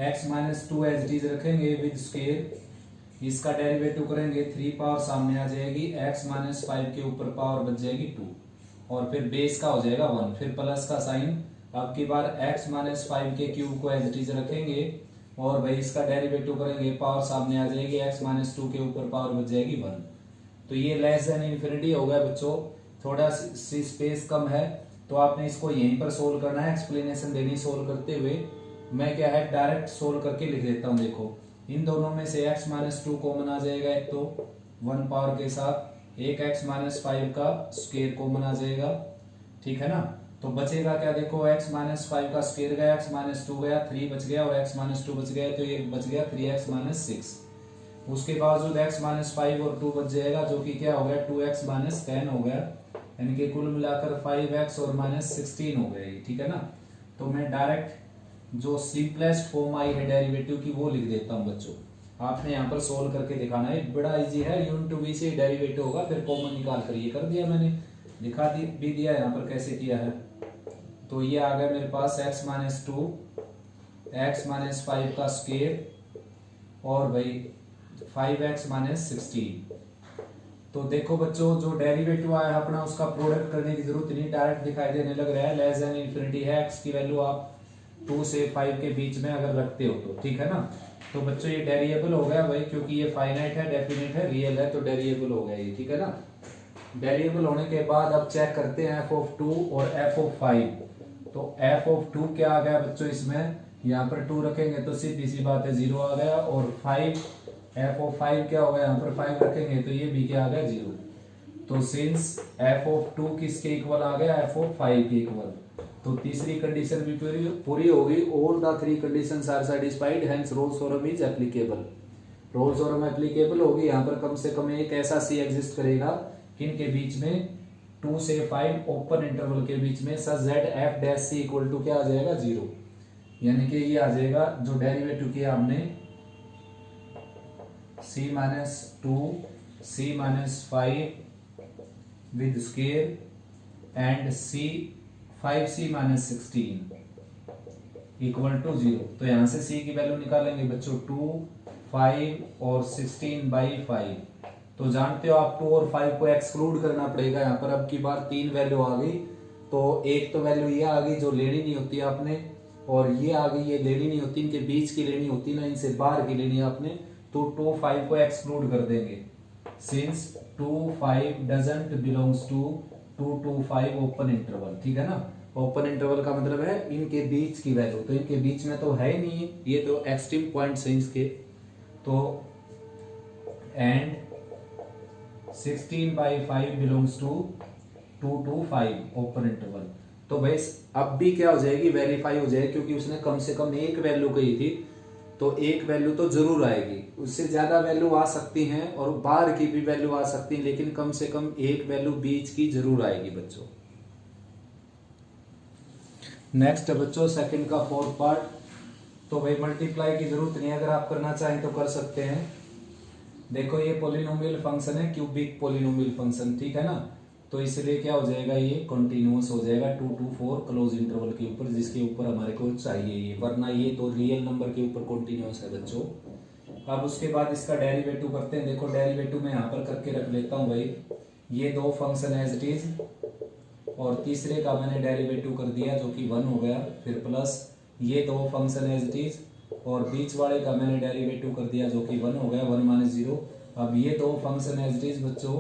x-2 एज इट इज रखेंगे विद स्केयर। इसका डेरिवेटिव करेंगे 3 पावर सामने आ जाएगी, x-5 के ऊपर पावर बच जाएगी 2 और फिर बेस का हो जाएगा 1, फिर प्लस का साइन। अब की बार x-5 के क्यूब को एज इट इज रखेंगे और भाई इसका डेरिवेटिव करेंगे, पावर सामने आ जाएगी, x-2 के ऊपर पावर बच जाएगी 1। तो ये लेस देन इन्फिनिटी हो गया बच्चों। थोड़ा सी स्पेस कम है तो आपने इसको यहीं पर सोल्व करना है, एक्सप्लेनेशन देनी सोल्व करते हुए। मैं क्या है डायरेक्ट सोल्व करके लिख देता हूं। देखो इन दोनों में से x-2 कॉमन आ जाएगा, एक तो 1 पावर के साथ, एक x-5 का स्क्वायर कॉमन आ जाएगा। ठीक है ना। तो बचेगा क्या, देखो x-5 का स्क्वायर गया, x-2 गया, 3 बच गया और x-2 बच गया, तो ये बच गया 3x-6। उसके बावजूद x-5 और 2 बच जाएगा जो कि क्या हो गया 2x-10 हो गया, यानी कि कुल मिलाकर 5x और -16 हो गया। ठीक है ना। तो मैं डायरेक्ट जो सिंपलेस्ट फॉर्म आई है डेरिवेटिव की वो लिख देता हूं बच्चों। आपने यहाँ पर सोल्व करके दिखाना है, बड़ा इजी है। u इंटू वी से डेरिवेटिव होगा, फिर कॉमन निकाल कर ये कर दिया मैंने, दिखा भी दिया यहाँ पर कैसे किया है। तो ये आ गया मेरे पास x-2 x-5 का स्क्वायर और भाई 5x-16। तो देखो बच्चों जो डेरिवेटिव आया अपना उसका प्रोडक्ट करने की जरूरत नहीं, डायरेक्ट दिखाई देने लग रहा है। लेस देन इन्फिनिटी है, x की वैल्यू आप 2 से 5 के बीच में अगर रखते हो तो। ठीक है ना। तो बच्चों ये डेरिएबल हो गया भाई, क्योंकि ये फाइनाइट है, डेफिनेट है, रियल है, तो डेरिएबल हो गया ये। ठीक है ना। डेरिएबल होने के बाद अब चेक करते हैं f(2) और f(5). तो f(2) क्या आ गया बच्चों इसमें, यहाँ पर 2 रखेंगे तो सीधी सी बात है 0 आ गया, और 5 f(5) क्या होगा, यहाँ पर 5 रखेंगे तो ये भी क्या आ गया 0। तो सिंस f(2) किसके इक्वल आ गया, f(5) के इक्वल, तो तीसरी कंडीशन भी पूरी होगी। All the 3 conditions are satisfied, hence Rolle's theorem is applicable. Rolle's theorem applicable होगी, यहाँ पर कम से कम एक ऐसा सी एग्जिस्ट करेगा किनके बीच में 2 से 5 ओपन इंटरवल के बीच में, such that f dash c equal to क्या आ जाएगा 0। यानी कि ये आ जाएगा जो डेरिवेटिव किया हमने c-2 c-5 with square and 5c-16 equal to 0। तो यहां से c की वैल्यू निकालेंगे बच्चों 2, 5 और 16/5। तो जानते हो आप 2 और 5 को एक्सक्लूड करना पड़ेगा। यहाँ पर अब की बार 3 वैल्यू आ गई, तो एक तो वैल्यू ये आ गई जो लेनी नहीं होती आपने, और ये आ गई ये लेनी नहीं होती, इनके बीच की लेनी होती ना, इनसे बाहर की लेनी आपने। तो 2, 5 को एक्सक्लूड कर देंगे, since 2, 5 doesn't belongs to 2 to 5 open interval. ठीक है ना। ओपन इंटरवल का मतलब है इनके बीच की वैल्यू, तो इनके बीच में तो है ही नहीं, ये तो एक्सट्रीम पॉइंट्स हैं इसके। तो and 16/5 belongs to 2 to 5 open interval. तो भाई अब भी क्या हो जाएगी, वेरीफाई हो जाएगी, क्योंकि उसने कम से कम एक वैल्यू कही थी, तो एक वैल्यू तो जरूर आएगी। उससे ज्यादा वैल्यू आ सकती हैं और बाहर की भी वैल्यू आ सकती है, लेकिन कम से कम एक वैल्यू बीच की जरूर आएगी बच्चों। नेक्स्ट बच्चों सेकंड का फोर्थ पार्ट। तो भाई मल्टीप्लाई की जरूरत नहीं है, अगर आप करना चाहें तो कर सकते हैं। देखो ये पोलिनोमियल फंक्शन है, क्यूबिक पोलिनोमियल फंक्शन। ठीक है ना। तो इसलिए क्या हो जाएगा, ये कंटिन्यूअस हो जाएगा 2 to 4 क्लोज इंटरवल के ऊपर, जिसके ऊपर हमारे को चाहिए ये, वरना ये तो रियल नंबर के ऊपर कंटिन्यूअस है बच्चों। अब उसके बाद इसका डेरिवेटिव करते हैं। देखो डेरिवेटिव मैं यहाँ पर करके रख लेता हूँ भाई, ये 2 फंक्शन एज इट इज, और तीसरे का मैंने डेरिवेटिव कर दिया जो कि 1 हो गया, फिर प्लस ये 2 फंक्शन एज इट इज, और बीच वाले का मैंने डेरिवेटिव कर दिया जो कि 1 हो गया, 1 - 0। अब ये 2 फंक्शन एज इट इज बच्चों,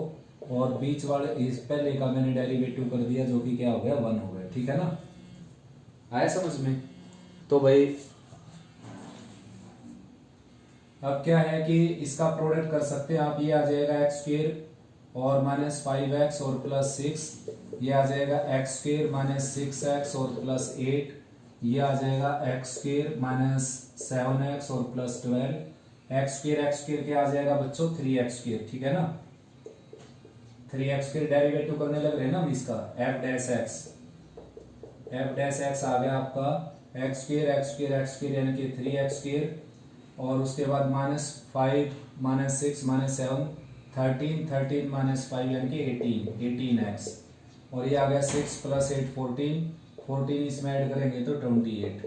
और बीच वाले इस पहले का मैंने डेरिवेटिव कर दिया जो कि क्या हो गया 1 हो गया। ठीक है ना। आया समझ में? तो भाई अब क्या है कि इसका प्रोडक्ट कर सकते हैं आप, ये आ जाएगा एक्स स्क्वेयर और माइनस 5x और प्लस 6, ये आ जाएगा एक्स स्क्वेयर माइनस 6x और प्लस 8, ये आ जाएगा एक्स स्क्वेयर माइनस 7x और प्लस 12, एक्स स्क्वेयर क्या आ जाएगा बच्चों 3x स्क्वेयर, ठीक है ना। 3x स्क्वेयर डेरिवेटिव करने लग रहे हैं ना हम इसका, f डैश एक्स आ गया आपका एक्स स्क्वेयर यानी कि 3x स्क्वेयर, और उसके बाद माइनस 5 माइनस 6 माइनस 7 13 माइनस 5 यानी कि 18x, और ये आ गया 6 प्लस 8 14 इसमें ऐड करेंगे तो 28।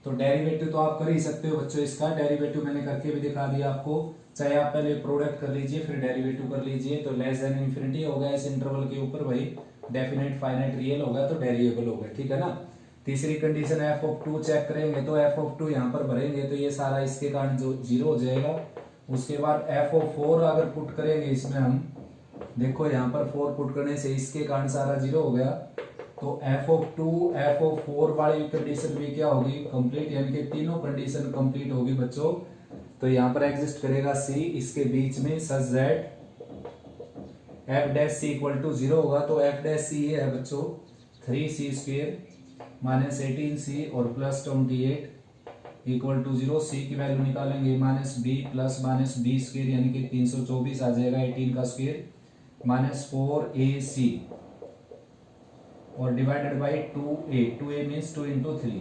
तो डेरिवेटिव तो आप कर ही सकते हो बच्चों, इसका डेरिवेटिव मैंने करके भी दिखा दिया आपको, चाहे आप पहले प्रोडक्ट कर लीजिए फिर डेरिवेटिव कर लीजिए। तो लेस देन इन्फिनिटी हो गया इस इंटरवल के ऊपर, वही डेफिनेट फाइनाइट रियल होगा तो डेरिवेबल होगा, ठीक है ना। तीसरी कंडीशन एफ ऑफ 2 चेक करेंगे तो एफ ऑफ 2 यहाँ पर भरेंगे तो ये सारा इसके कारण जो 0 हो जाएगा। उसके बाद एफ ऑफ 4 अगर पुट करेंगे इसमें हम, देखो यहाँ पर 4 पुट करने से इसके कारण सारा 0 हो गया। तो एफ ऑफ 2 एफ ऑफ 4 वाली कंडीशन भी क्या होगी कंप्लीट, यानी कि तीनों कंडीशन कंप्लीट होगी बच्चों। तो यहाँ पर एग्जिस्ट करेगा सी इसके बीच में such that F dash C equal to 0 होगा। तो एफ डैश सी ये है बच्चों 3c स्क्वेयर माइनस 18c और प्लस 28 इक्वल टू 0। सी की वैल्यू निकालेंगे minus B plus minus B square यानी कि 324 आ जाएगा 18 का स्क्वेयर माइनस 4ac और divided by 2a means 2 into 3।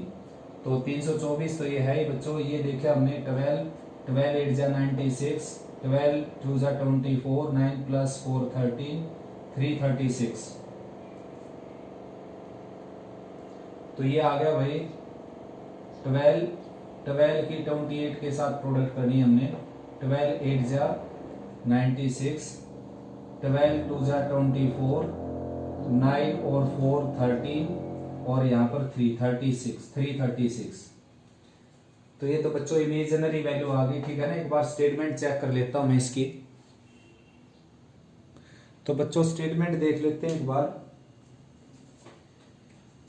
तो 324 तो ये है ही बच्चों, ये देखा हमने 12 8 जा 96, 12 2 जा 24, 9 प्लस 4 13, 336। तो ये आ गया भाई 12 की 28 के साथ प्रोडक्ट करनी हमने, 12 8 जा 96, 12 2 जा 24, 9 और 4 13 और यहाँ पर 336। तो ये तो बच्चों इमेजिनरी वैल्यू आ गई, ठीक है ना। एक बार स्टेटमेंट चेक कर लेता हूं मैं इसकी। तो बच्चों स्टेटमेंट देख लेते हैं एक बार।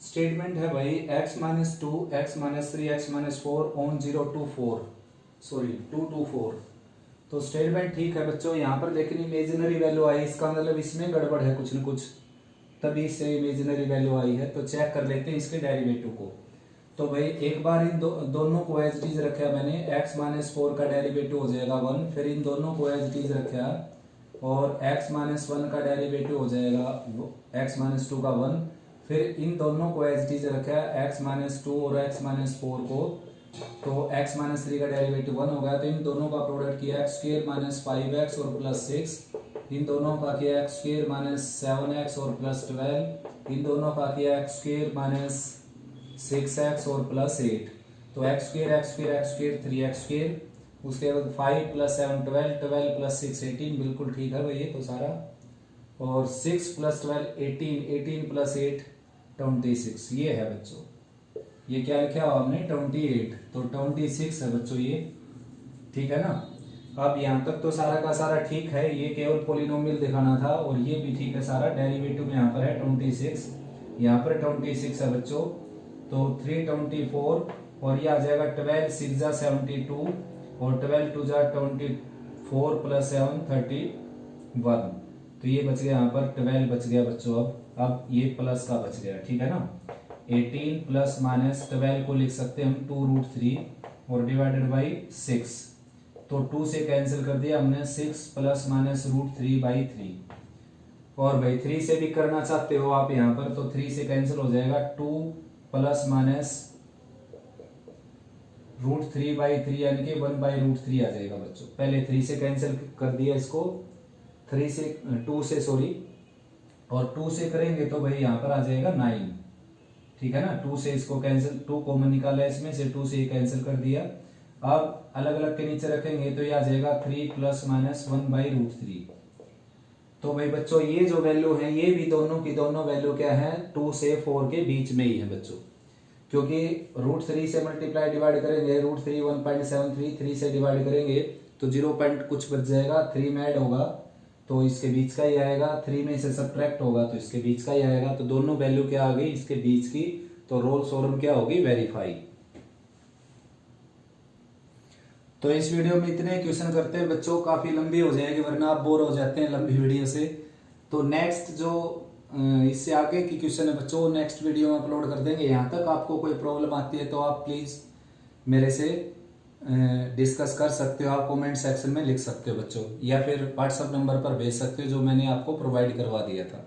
स्टेटमेंट है भाई x minus 2 x minus 3 x minus 4 on 0 to 4 sorry 2 to 4। तो स्टेटमेंट ठीक है बच्चों यहाँ पर, लेकिन इमेजिनरी वैल्यू आई, इसका मतलब इसमें गड़बड़ है कुछ न कुछ, तभी इससे इमेजिनरी वैल्यू आई है। तो चेक कर लेते हैं इसके डेरिवेटिव को। तो भाई एक बार इन दोनों को एज इट इज रखा मैंने, x माइनस 4 का डेरिवेटिव हो जाएगा 1, फिर इन दोनों को एज इट इज रखा और x माइनस 1 का डेरिवेटिव हो जाएगा x माइनस 2 का 1, फिर इन दोनों को एज इट इज रखा x माइनस 2 और x माइनस 4 को, तो x माइनस 3 का डेरिवेटिव 1 हो गया। तो इन दोनों का प्रोडक्ट किया x स्क्वायर माइनस 5x और प्लस 6, इन दोनों का किया x स्क्वायर माइनस 7x और प्लस 12, इन दोनों का किया x स्क्वायर माइनस 6x और प्लस 8। तो x स्क्वायर 3x स्क्वायर, उसके बाद 5 प्लस 7 12 प्लस 6 18, बिल्कुल ठीक है भाई ये तो सारा, और 6 प्लस 12 18 प्लस 8 26। ये है बच्चों, ये क्या लिखा है हमने 28, तो 26 है बच्चों ये, ठीक है ना। अब यहाँ तक तो सारा का सारा ठीक है, ये केवल पोलिनोमियल दिखाना था, और ये भी ठीक है सारा। डेरिवेटिव में यहाँ पर है 26, यहाँ पर 26 है बच्चों, तो 324 और ये आ जाएगा 12 6 जा 72 और 12 2 जा 24 प्लस 7 31। तो ये बच गया यहाँ पर 12 बच गया बच्चों। अब ये प्लस का बच गया, ठीक है ना। 18 प्लस माइनस 12 को लिख सकते हैं हम 2√3 और डिवाइडेड बाई 6, तो 2 से कैंसिल कर दिया हमने, 6 प्लस माइनस √3/3। और भाई 3 से भी करना चाहते हो आप यहाँ पर, तो 3 से कैंसिल हो जाएगा, 2 प्लस माइनस √3/3 यानी कि 1/√3 आ जाएगा बच्चों। पहले 3 से कैंसिल कर दिया इसको, 2 से सॉरी, और 2 से करेंगे तो भाई यहाँ पर आ जाएगा 9, ठीक है ना। 2 से इसको कैंसिल, 2 कॉमन निकाला इसमें से, 2 से कैंसिल कर दिया। अब अलग अलग के नीचे रखेंगे तो ये आ जाएगा 3 प्लस माइनस 1/√3। तो भाई बच्चों ये जो वैल्यू है, ये भी दोनों की दोनों वैल्यू क्या है 2 से 4 के बीच में ही है बच्चों, क्योंकि √3 से मल्टीप्लाई डिवाइड करेंगे, √3 1.73, 3 से डिवाइड करेंगे तो 0 पॉइंट कुछ बच जाएगा, 3 में ऐड होगा तो इसके बीच का ही आएगा, 3 में से सब्ट्रैक्ट होगा तो इसके बीच का ही आएगा। तो दोनों वैल्यू क्या आ गई इसके बीच की, तो रोल थ्योरम क्या होगी, वेरीफाई। तो इस वीडियो में इतने क्वेश्चन करते हैं बच्चों, काफी लंबी हो जाएगी वरना आप बोर हो जाते हैं लंबी वीडियो से। तो नेक्स्ट जो इससे आगे की क्वेश्चन है बच्चों, वो नेक्स्ट वीडियो में अपलोड कर देंगे। यहाँ तक आपको कोई प्रॉब्लम आती है तो आप प्लीज मेरे से डिस्कस कर सकते हो, आप कमेंट सेक्शन में लिख सकते हो बच्चों, या फिर व्हाट्सएप नंबर पर भेज सकते हो जो मैंने आपको प्रोवाइड करवा दिया था।